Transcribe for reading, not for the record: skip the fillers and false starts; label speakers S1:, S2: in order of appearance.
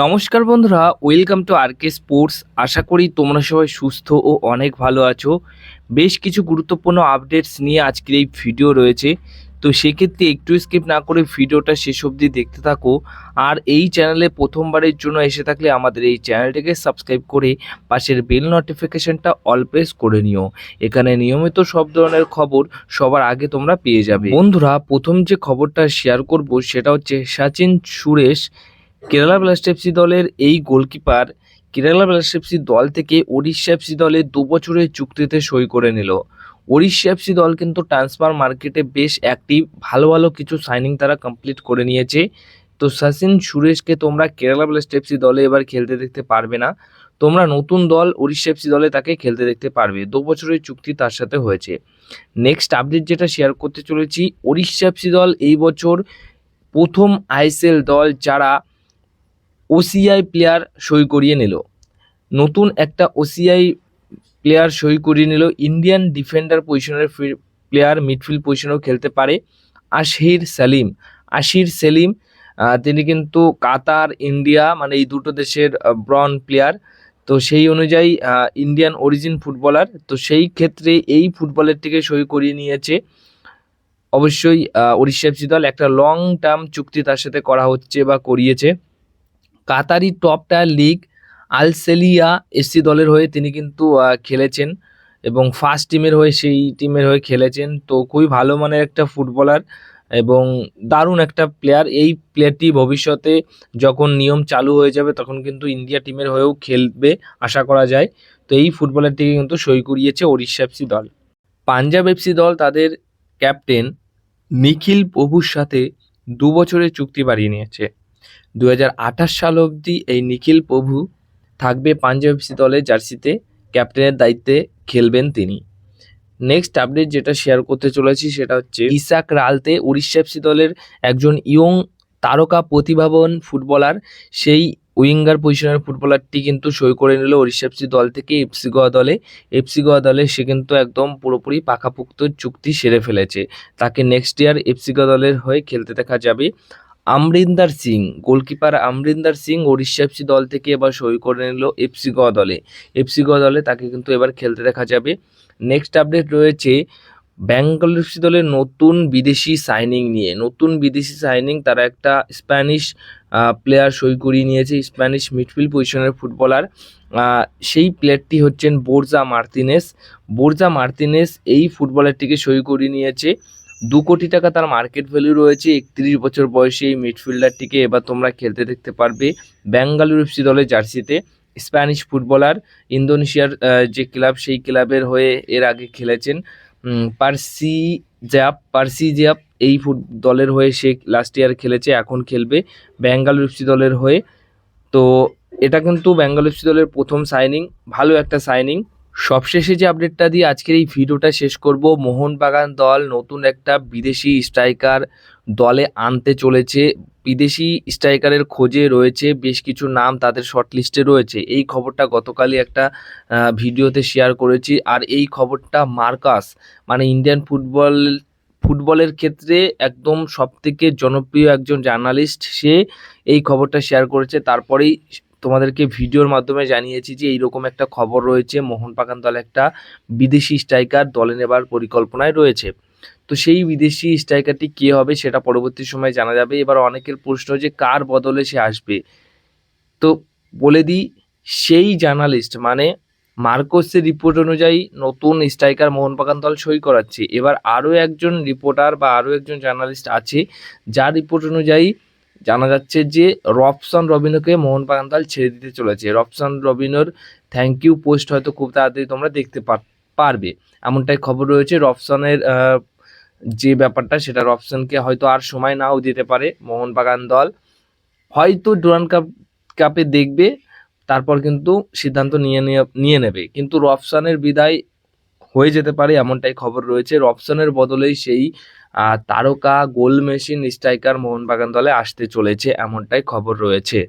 S1: নমস্কার বন্ধুরা, welcome to আরকে sports. আশা করি তোমরা সবাই সুস্থ ও অনেক ভালো আছো। বেশ কিছু গুরুত্বপূর্ণ আপডেটস নিয়ে আজকের এই ভিডিও রয়েছে, তো সেক্ষেত্রে একটু স্কিপ না করে ভিডিওটা শেষ অবধি দেখতে থাকো। আর এই চ্যানেলে প্রথমবারের জন্য এসে থাকলে আমাদের এই চ্যানেলটিকে সাবস্ক্রাইব করে পাশের বেল নোটিফিকেশনটা অল প্রেস করে নিও। এখানে নিয়মিত সব ধরনের খবর সবার আগে তোমরা পেয়ে যাবে। বন্ধুরা, প্রথম যে খবরটা শেয়ার করব সেটা হচ্ছে সচিন সুরেশ, কেরালা ব্লাস্ট এফসি দলের এই গোলকিপার কেরালা ব্লাস্ট এফসি দল থেকে ওড়িশা এফসি দলে 2 বছরের চুক্তিতে সই করে নিল। ওড়িশা এফসি দল কিন্তু ট্রান্সফার মার্কেটে বেশ অ্যাক্টিভ, ভালো ভালো কিছু সাইনিং তারা কমপ্লিট করে নিয়েছে। তো সচিন সুরেশকে তোমরা কেরালা ব্লাস্ট এফসি দলে এবার খেলতে দেখতে পারবে না, তোমরা নতুন দল ওড়িশা এফসি দলে তাকে খেলতে দেখতে পারবে। 2 বছরের চুক্তি তার সাথে হয়েছে। নেক্সট আপডেট যেটা শেয়ার করতে চলেছি, ওড়িশা এফসি দল এই বছর প্রথম আইএসএল দল যারা ওসিআই প্লেয়ার সই করিয়ে নিল। নতুন একটা ওসিআই প্লেয়ার সই করিয়ে নিল। ইন্ডিয়ান ডিফেন্ডার পজিশনের প্লেয়ার, মিডফিল্ড পজিশনেও খেলতে পারে। আশির সেলিম তিনি কিন্তু কাতার, ইন্ডিয়া মানে এই দুটো দেশের ব্রন প্লেয়ার। তো সেই অনুযায়ী ইন্ডিয়ান অরিজিন ফুটবলার, তো সেই ক্ষেত্রে এই ফুটবলারটিকে সই করিয়ে নিয়েছে। অবশ্যই ওড়িশা এফসি দল একটা লং টার্ম চুক্তি তার সাথে করা হচ্ছে বা করিয়েছে। কাতারি টপ টায়ার লিগ আল সেলিয়া এফসি দলের হয়ে তিনি কিন্তু খেলেছেন এবং ফার্স্ট টিমের হয়ে সেই টিমের হয়ে খেলেছেন। তো খুবই ভালো মানের একটা ফুটবলার এবং দারুণ একটা প্লেয়ার। এই প্লেয়ারটি ভবিষ্যতে যখন নিয়ম চালু হয়ে যাবে তখন কিন্তু ইন্ডিয়া টিমের হয়েও খেলবে আশা করা যায়। তো এই ফুটবলারটিকে কিন্তু সই করিয়েছে ওড়িশা এফসি দল। পাঞ্জাব এফসি দল তাদের ক্যাপ্টেন নিখিল প্রভুর সাথে 2 বছরের চুক্তি বাড়িয়ে নিয়েছে। 2028 সাল অবধি এই নিখিল প্রভু থাকবে পাঞ্জাব এফসি দলের জার্সিতে, ক্যাপ্টেনের দায়িত্বে খেলবেন তিনি। নেক্সট আপডেট যেটা শেয়ার করতে চলেছি সেটা হচ্ছে ইসাক রালতে, উড়িষ্যা এফসি দলের একজন ইয়ং তারকা প্রতিভাবান ফুটবলার। সেই উইঙ্গার পজিশনের ফুটবলারটি কিন্তু সই করে নিল উড়িষ্যা এফসি দল থেকে এফসি গোয়া দলে সে কিন্তু একদম পুরোপুরি পাকাপোক্ত চুক্তি সেরে ফেলেছে। তাকে নেক্সট ইয়ার এফসি গোয়া দলের হয়ে খেলতে দেখা যাবে। আমরিন্দার সিং, গোলকিপার আমরিন্দার সিং ওড়িশা এফসি দল থেকে এবার সই করে নিল এফসি গোয়া দলে তাকে কিন্তু এবার খেলতে দেখা যাবে। নেক্সট আপডেট রয়েছে বেঙ্গল এফসি দলের নতুন বিদেশি সাইনিং তারা একটা স্প্যানিশ প্লেয়ার সই করিয়ে নিয়েছে, স্প্যানিশ মিডফিল্ড পজিশনের ফুটবলার। সেই প্লেয়ারটি হচ্ছেন বোরজা মার্তিনেস এই ফুটবলারটিকে সই করিয়ে নিয়েছে। 2 কোটি টাকা তার মার্কেট ভ্যালু রয়েছে। 31 বছর বয়সী এই মিডফিল্ডারটিকে এবার তোমরা খেলতে দেখতে পারবে বেঙ্গালুরু এফসি দলের জার্সিতে। স্প্যানিশ ফুটবলার, ইন্দোনেশিয়ার যে ক্লাব সেই ক্লাবের হয়ে এর আগে খেলেছেন। পার্সি জ্যাপ এই দলের হয়ে সে লাস্ট ইয়ার খেলেছে, এখন খেলবে বেঙ্গালুরু এফসি দলের হয়ে। তো এটা কিন্তু বেঙ্গল এফসি দলের প্রথম সাইনিং, ভালো একটা সাইনিং। সবশেষে যে আপডেটটা দিয়ে আজকের এই ভিডিওটা শেষ করব, মোহনবাগান দল নতুন একটা বিদেশি স্ট্রাইকার দলে আনতে চলেছে। বিদেশি স্ট্রাইকারের খোঁজে রয়েছে, বেশ কিছু নাম তাদের শর্টলিস্টে রয়েছে। এই খবরটা গতকালই একটা ভিডিওতে শেয়ার করেছি। আর এই খবরটা মার্কাস মানে ইন্ডিয়ান ফুটবলের ক্ষেত্রে একদম সবথেকে জনপ্রিয় একজন জার্নালিস্ট, সে এই খবরটা শেয়ার করেছে। তারপরেই তোমাদেরকে ভিডিওর মাধ্যমে জানিয়েছি যে এইরকম একটা খবর রয়েছে, মোহনবাগান দল একটা বিদেশি স্ট্রাইকার দলে নেবার পরিকল্পনায় রয়েছে। তো সেই বিদেশি স্ট্রাইকারটি কে হবে সেটা পরবর্তী সময় জানা যাবে। এবার অনেকের প্রশ্ন যে কার বদলে সে আসবে, তো বলে দিই সেই জার্নালিস্ট মানে মার্কোসের রিপোর্ট অনুযায়ী নতুন স্ট্রাইকার মোহনবাগান দল সই করাচ্ছে। এবার আরও একজন রিপোর্টার বা আরও একজন জার্নালিস্ট আছে যার রিপোর্ট অনুযায়ী জানা যাচ্ছে যে রবসন রবিনোকে মোহনবাগান দল ছেড়ে দিতে চলেছে। রবসন রবিনোর থ্যাংক ইউ পোস্ট হয়তো খুব তাড়াতাড়ি তোমরা দেখতে পারবে, এমনটাই খবর রয়েছে। রবসনের যে ব্যাপারটা সেটা রবসনকে হয়তো আর সময় নাও দিতে পারে মোহনবাগান দল, হয়তো ডুরান্ড কাপে দেখবে, তারপর কিন্তু সিদ্ধান্ত নিয়ে নেবে। কিন্তু রবসনের বিদায় হয়ে যেতে পারে এমনটাই খবর রয়েছে। রবসনের বদলেই সেই তারকা গোল মেশিন স্ট্রাইকার মোহনবাগান দলে আসতে চলেছে এমনটাই খবর রয়েছে।